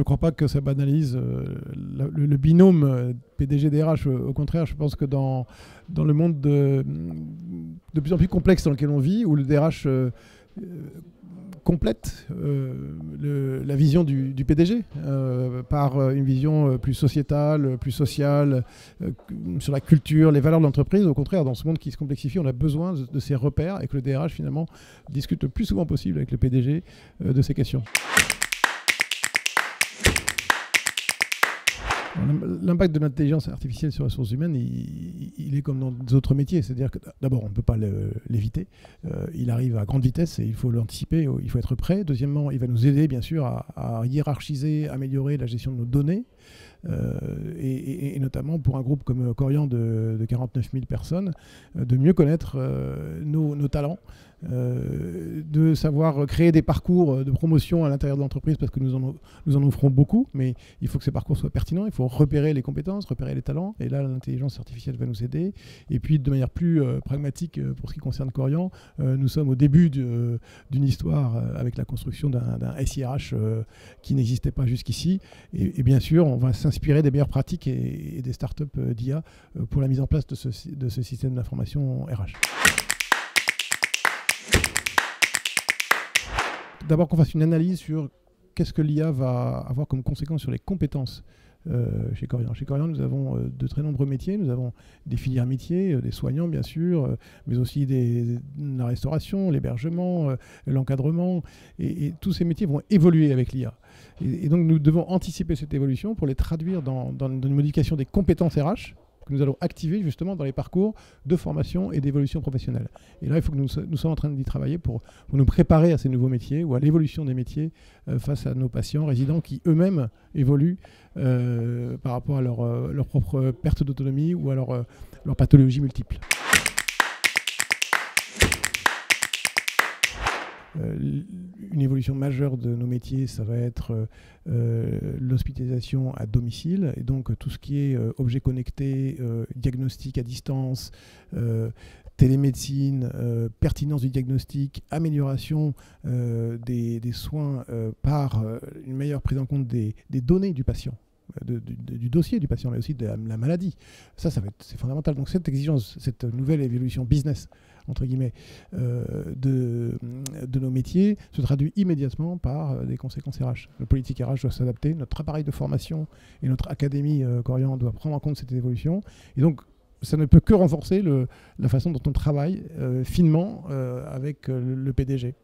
crois pas que ça banalise le binôme PDG-DRH. Au contraire, je pense que dans le monde de plus en plus complexe dans lequel on vit, où le DRH complète la vision du PDG par une vision plus sociétale, plus sociale, sur la culture, les valeurs de l'entreprise. Au contraire, dans ce monde qui se complexifie, on a besoin de ces repères et que le DRH finalement discute le plus souvent possible avec le PDG de ces questions. L'impact de l'intelligence artificielle sur les ressources humaines, il est comme dans d'autres métiers. C'est-à-dire que d'abord, on ne peut pas l'éviter. Il arrive à grande vitesse et il faut l'anticiper, il faut être prêt. Deuxièmement, il va nous aider, bien sûr, à hiérarchiser, améliorer la gestion de nos données. Et notamment pour un groupe comme Korian de 49 000 personnes, de mieux connaître nos talents, de savoir créer des parcours de promotion à l'intérieur de l'entreprise, parce que nous en offrons beaucoup, mais il faut que ces parcours soient pertinents, il faut repérer les compétences, repérer les talents, et là l'intelligence artificielle va nous aider. Et puis de manière plus pragmatique pour ce qui concerne Korian, nous sommes au début d'une histoire avec la construction d'un SIRH qui n'existait pas jusqu'ici, et bien sûr on va s'inspirer des meilleures pratiques et des startups d'IA pour la mise en place de ce système d'information RH. D'abord qu'on fasse une analyse sur qu'est-ce que l'IA va avoir comme conséquence sur les compétences chez Korian. Chez Korian, nous avons de très nombreux métiers. Nous avons des filières métiers, des soignants bien sûr, mais aussi la restauration, l'hébergement, l'encadrement. Et tous ces métiers vont évoluer avec l'IA. Et donc nous devons anticiper cette évolution pour les traduire dans une modification des compétences RH que nous allons activer justement dans les parcours de formation et d'évolution professionnelle. Et là, il faut que nous soyons en train d'y travailler pour nous préparer à ces nouveaux métiers ou à l'évolution des métiers face à nos patients résidents qui eux-mêmes évoluent par rapport à leur propre perte d'autonomie ou à leur pathologie multiple. Une évolution majeure de nos métiers, ça va être l'hospitalisation à domicile, et donc tout ce qui est objets connectés, diagnostic à distance, télémédecine, pertinence du diagnostic, amélioration des soins par une meilleure prise en compte des données du patient. Du dossier du patient, mais aussi de la maladie. C'est fondamental. Donc cette exigence, cette nouvelle évolution business, entre guillemets, de nos métiers, se traduit immédiatement par des conséquences RH. Le politique RH doit s'adapter, notre appareil de formation et notre académie Korian doit prendre en compte cette évolution. Et donc, ça ne peut que renforcer la façon dont on travaille finement avec le PDG.